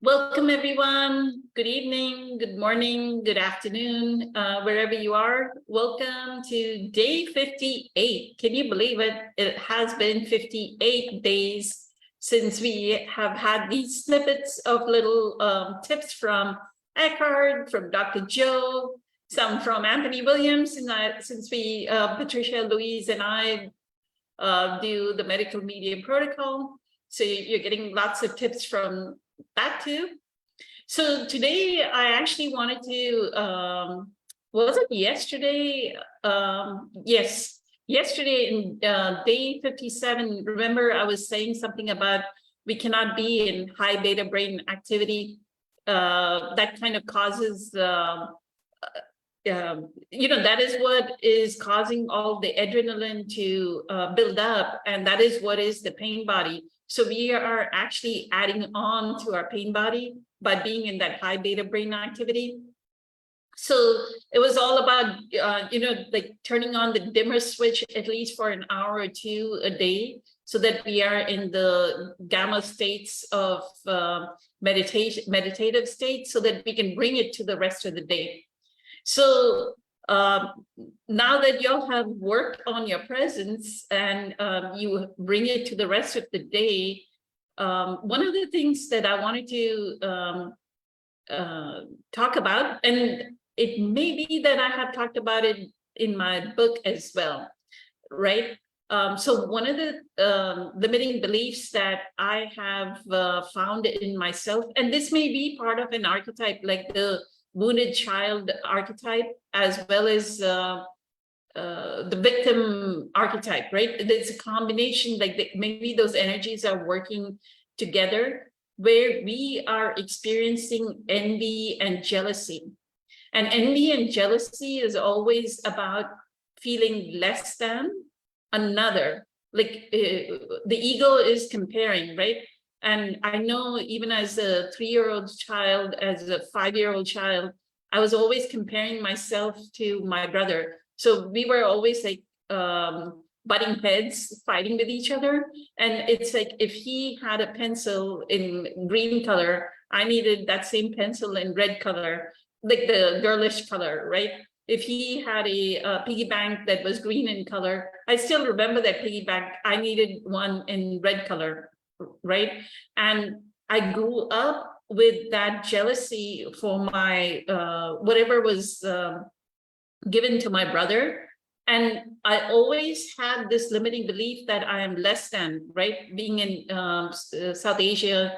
Welcome, everyone. Good evening, good morning, good afternoon, wherever you are. Welcome to day 58. Can you believe it? It has been 58 days since we have had these snippets of little tips from Eckhart, from Dr. Joe, some from Anthony Williams, and since Patricia, Louise, and I do the medical media protocol. So you're getting lots of tips from that too. So today I actually wanted to, was it yesterday? Yes, yesterday in day 57, remember I was saying something about we cannot be in high beta brain activity. That kind of causes, that is what is causing all the adrenaline to build up, and that is what is the pain body. So we are actually adding on to our pain body by being in that high beta brain activity. So it was all about, like turning on the dimmer switch at least for an hour or two a day, so that we are in the gamma states of meditative states, so that we can bring it to the rest of the day. So now that y'all have worked on your presence and you bring it to the rest of the day, one of the things that I wanted to talk about, and it may be that I have talked about it in my book as well, right? So one of the limiting beliefs that I have found in myself, and this may be part of an archetype like the wounded child archetype, as well as the victim archetype, right? There's a combination, like maybe those energies are working together, where we are experiencing envy and jealousy. And envy and jealousy is always about feeling less than another. Like the ego is comparing, right? And I know even as a 3-year-old child, as a 5-year-old child, I was always comparing myself to my brother. So we were always like butting heads, fighting with each other. And it's like, if he had a pencil in green color, I needed that same pencil in red color, like the girlish color, right? If he had a piggy bank that was green in color, I still remember that piggy bank, I needed one in red color, right? And I grew up with that jealousy for my whatever was given to my brother. And I always had this limiting belief that I am less than, right? Being in South Asia,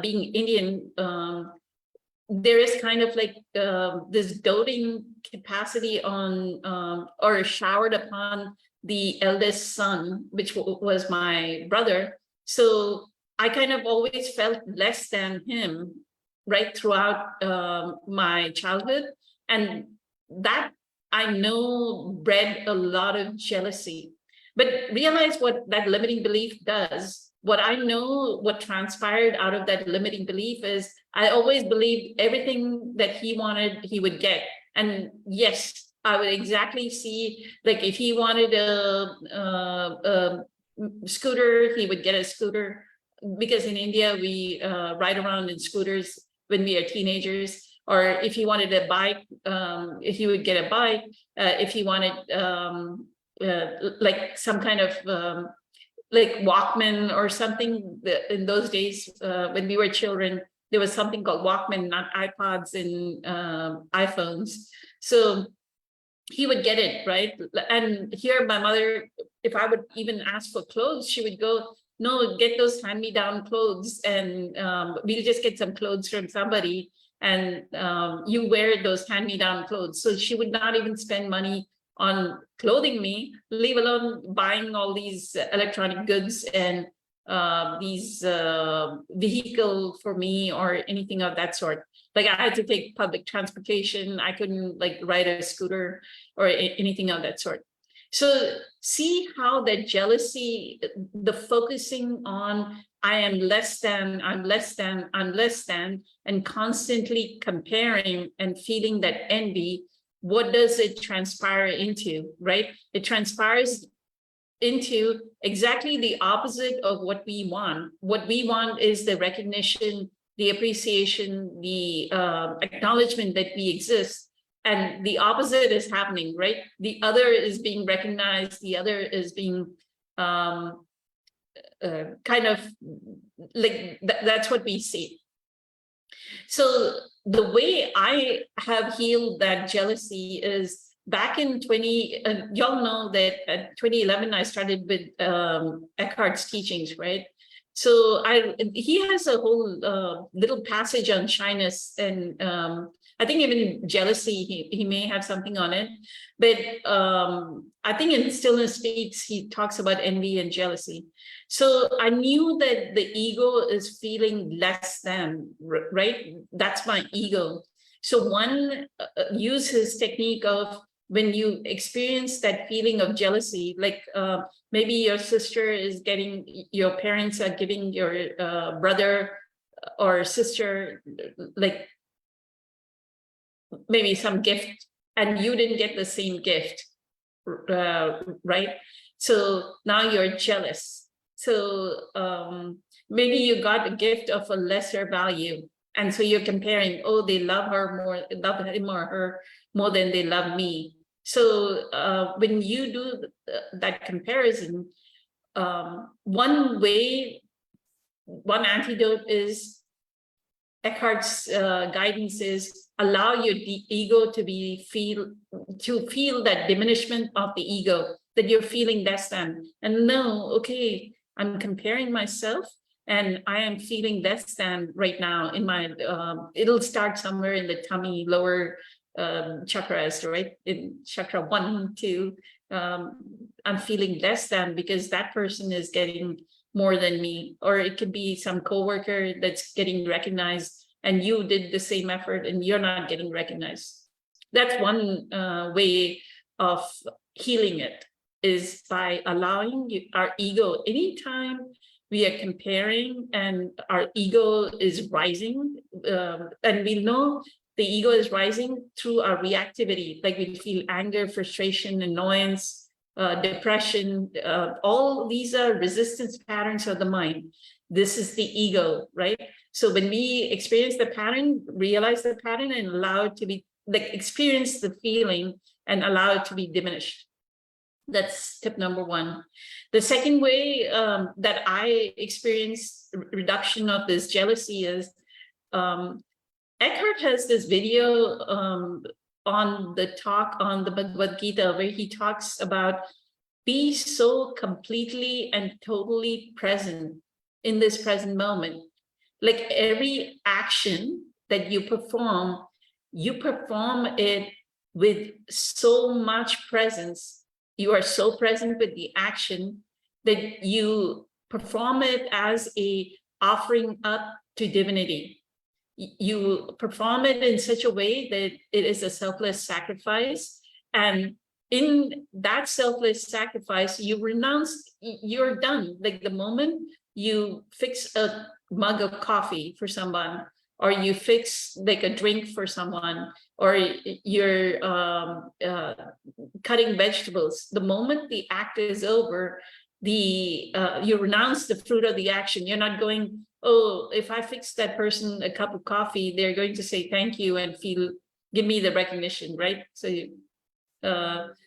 being Indian, there is kind of like this doting capacity on or showered upon the eldest son, which was my brother. So I kind of always felt less than him right throughout my childhood. And that I know bred a lot of jealousy. But realize what that limiting belief does. What I know, what transpired out of that limiting belief is I always believed everything that he wanted, he would get. And yes, I would exactly see, like if he wanted a scooter, he would get a scooter. Because in India, we ride around in scooters when we are teenagers. Or if he wanted a bike, if he would get a bike. If he wanted like some kind of like Walkman or something. In those days, when we were children, there was something called Walkman, not iPods and iPhones. So he would get it, right? And here my mother, if I would even ask for clothes, she would go, no, get those hand-me-down clothes, and we'll just get some clothes from somebody, and you wear those hand-me-down clothes. So she would not even spend money on clothing me, leave alone buying all these electronic goods and these vehicle for me or anything of that sort. Like I had to take public transportation. I couldn't like ride a scooter or anything of that sort. So see how that jealousy, the focusing on I am less than, I'm less than, I'm less than, and constantly comparing and feeling that envy, what does it transpire into, right? It transpires into exactly the opposite of what we want. What we want is the recognition the appreciation, the acknowledgement that we exist, and the opposite is happening, right? The other is being recognized, the other is being kind of like that's what we see. So the way I have healed that jealousy is back in y'all know that at 2011 I started with Eckhart's teachings, right? So he has a whole little passage on shyness, and I think even jealousy, he may have something on it, but I think in Stillness Speaks, he talks about envy and jealousy. So I knew that the ego is feeling less than, right? That's my ego. So one use his technique of when you experience that feeling of jealousy, like maybe your sister is getting, your parents are giving your brother or sister like maybe some gift and you didn't get the same gift, right? So now you're jealous. So maybe you got a gift of a lesser value. And so you're comparing, oh, they love her more, love him or her more than they love me. So when you do that comparison, one antidote is Eckhart's guidance is allow your ego to feel that diminishment of the ego, that you're feeling less than, and no, okay, I'm comparing myself and I am feeling less than right now in my, it'll start somewhere in the tummy, lower chakras, right? In chakra 1, 2, I'm feeling less than because that person is getting more than me, or it could be some coworker that's getting recognized and you did the same effort and you're not getting recognized. That's one way of healing it, is by allowing our ego, anytime we are comparing and our ego is rising, and we know the ego is rising through our reactivity, like we feel anger, frustration, annoyance, depression, all these are resistance patterns of the mind. This is the ego, right? So when we experience the pattern, realize the pattern and allow it to be, like experience the feeling and allow it to be diminished. That's tip number 1. The second way that I experience reduction of this jealousy is, Eckhart has this video on the talk on the Bhagavad Gita where he talks about be so completely and totally present in this present moment. Like every action that you perform it with so much presence. You are so present with the action that you perform it as a offering up to divinity. You perform it in such a way that it is a selfless sacrifice. And in that selfless sacrifice, you renounce, you're done. Like the moment you fix a mug of coffee for someone, or you fix like a drink for someone, or you're cutting vegetables, the moment the act is over, you renounce the fruit of the action. You're not going, oh, if I fix that person a cup of coffee, they're going to say thank you and give me the recognition, right?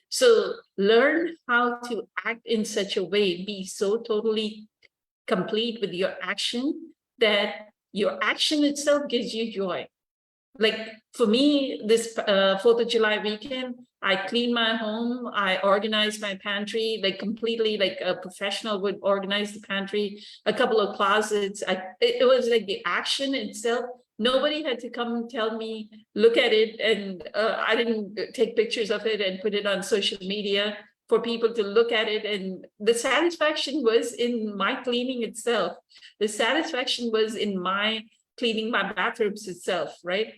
So learn how to act in such a way, be so totally complete with your action that your action itself gives you joy. Like for me, this 4th of July weekend, I cleaned my home, I organized my pantry, like completely like a professional would organize the pantry, a couple of closets. It was like the action itself. Nobody had to come and tell me, look at it. And I didn't take pictures of it and put it on social media for people to look at it. And the satisfaction was in my cleaning itself. The satisfaction was in my cleaning my bathrooms itself, right?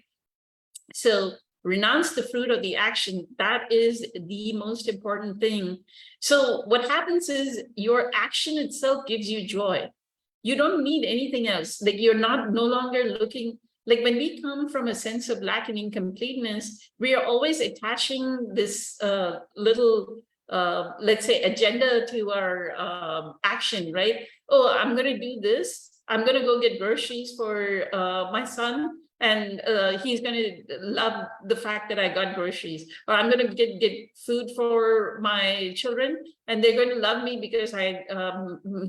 So renounce the fruit of the action. That is the most important thing. So what happens is your action itself gives you joy. You don't need anything else. Like you're no longer looking, like when we come from a sense of lack and incompleteness, we are always attaching this little, let's say, agenda to our action, right? Oh, I'm going to do this. I'm going to go get groceries for my son, and he's going to love the fact that I got groceries. Or I'm going to get food for my children, and they're going to love me because I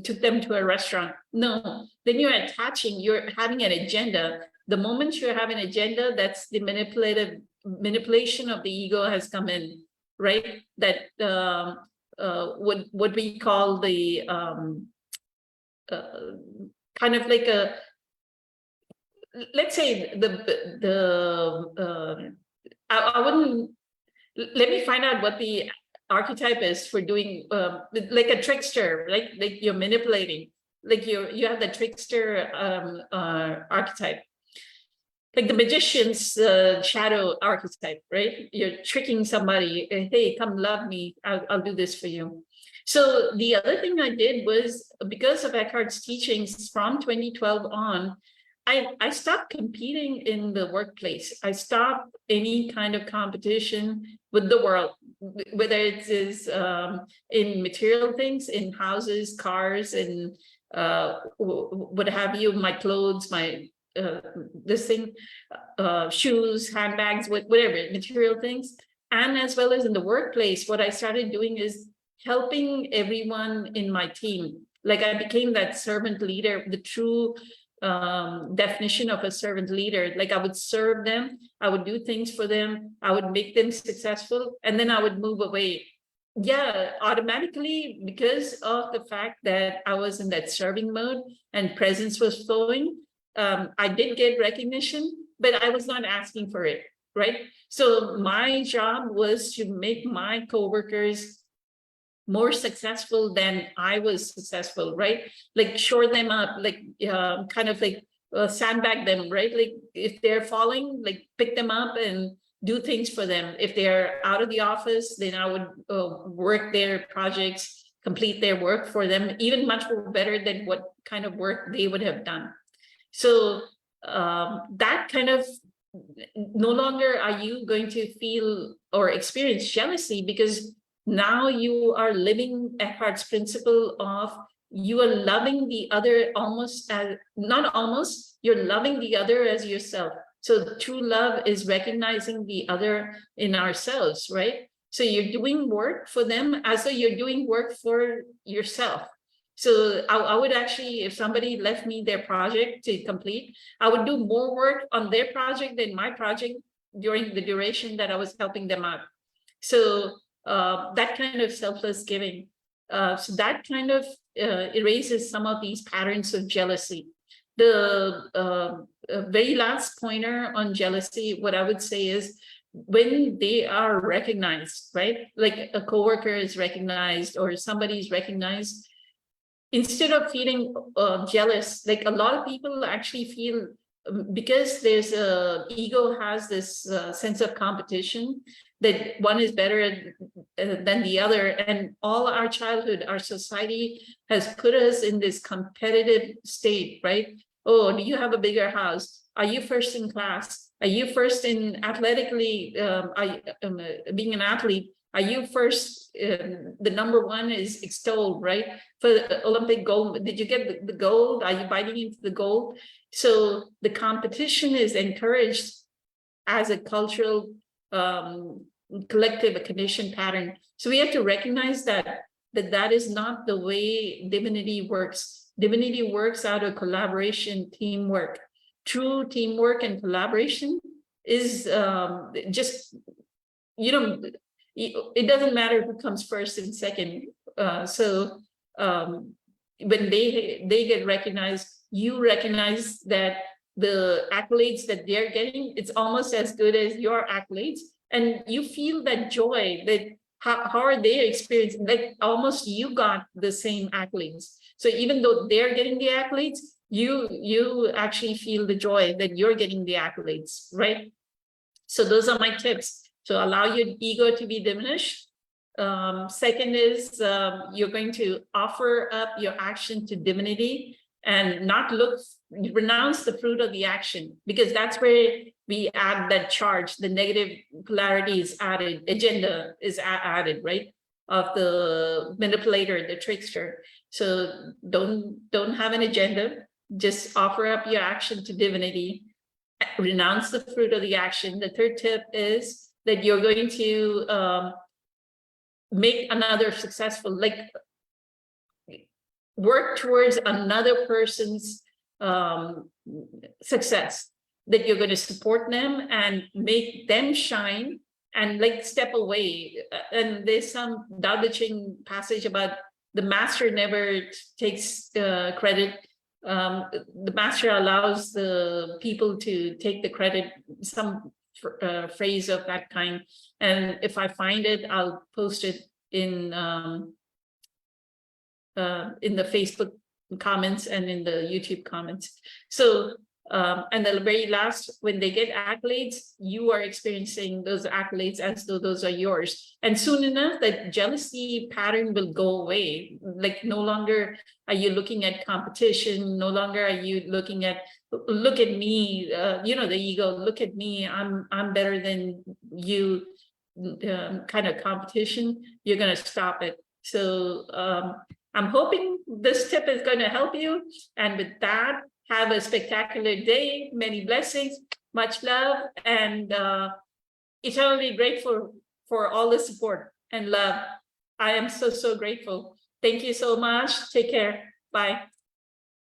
took them to a restaurant. No, then you're attaching, you're having an agenda. The moment you have an agenda, that's the manipulation of the ego has come in, right? That what we call the kind of like a, let's say I wouldn't, let me find out what the archetype is for doing like a trickster, like you're manipulating, like you have the trickster archetype, like the magician's shadow archetype, right? You're tricking somebody, hey, come love me, I'll do this for you. So the other thing I did was, because of Eckhart's teachings from 2012 on, I stopped competing in the workplace. I stopped any kind of competition with the world, whether it is in material things, in houses, cars, and what have you, my clothes, my this thing, shoes, handbags, whatever, material things. And as well as in the workplace, what I started doing is helping everyone in my team. Like I became that servant leader, the true definition of a servant leader. Like I would serve them, I would do things for them, I would make them successful, and then I would move away. Yeah, automatically, because of the fact that I was in that serving mode and presence was flowing, I did get recognition, but I was not asking for it, right? So my job was to make my coworkers more successful than I was successful, right? Like shore them up, like kind of like sandbag them, right? Like if they're falling, like pick them up and do things for them. If they're out of the office, then I would work their projects, complete their work for them, even much more better than what kind of work they would have done. So that kind of, no longer are you going to feel or experience jealousy, because now you are living Eckhart's principle of you are loving the other almost as, not almost, you're loving the other as yourself. So true love is recognizing the other in ourselves, right? So you're doing work for them as though you're doing work for yourself. So I would actually, if somebody left me their project to complete, I would do more work on their project than my project during the duration that I was helping them out. So that kind of selfless giving. So that kind of erases some of these patterns of jealousy. The very last pointer on jealousy, what I would say is, when they are recognized, right? Like a coworker is recognized or somebody is recognized, instead of feeling jealous, like a lot of people actually feel, because there's ego has this sense of competition, that one is better than the other. And all our childhood, our society has put us in this competitive state, right? Oh, do you have a bigger house? Are you first in class? Are you first in athletically, being an athlete? Are you first? The number one is extolled, right? For the Olympic gold, did you get the gold? Are you biting into the gold? So the competition is encouraged as a cultural collective, a conditioned pattern. So we have to recognize that is not the way divinity works. Divinity works out of collaboration, teamwork. True teamwork and collaboration is just, you know, it doesn't matter who comes first and second. So when they get recognized, you recognize that the accolades that they're getting, it's almost as good as your accolades. And you feel that joy, that how are they experiencing, like almost you got the same accolades. So even though they're getting the accolades, you actually feel the joy that you're getting the accolades, right? So those are my tips. So allow your ego to be diminished. Second is you're going to offer up your action to divinity and not renounce the fruit of the action, because that's where we add that charge, the negative polarity is added, agenda is added, right? Of the manipulator, the trickster. So don't have an agenda. just offer up your action to divinity, renounce the fruit of the action. The third tip is that you're going to make another successful, like work towards another person's success, that you're going to support them and make them shine and like step away. And there's some Tao Te Ching passage about the master never takes credit. The master allows the people to take the credit, some phrase of that kind. And if I find it, I'll post it in the Facebook comments and in the YouTube comments. So, and the very last, when they get accolades, you are experiencing those accolades as though those are yours. And soon enough, that jealousy pattern will go away. Like no longer are you looking at competition, no longer are you looking at, look at me, you know, the ego, look at me, I'm better than you, kind of competition. You're going to stop it. So I'm hoping this tip is going to help you. And with that, have a spectacular day. Many blessings, much love, and eternally grateful for all the support and love. I am so, so grateful. Thank you so much. Take care. Bye.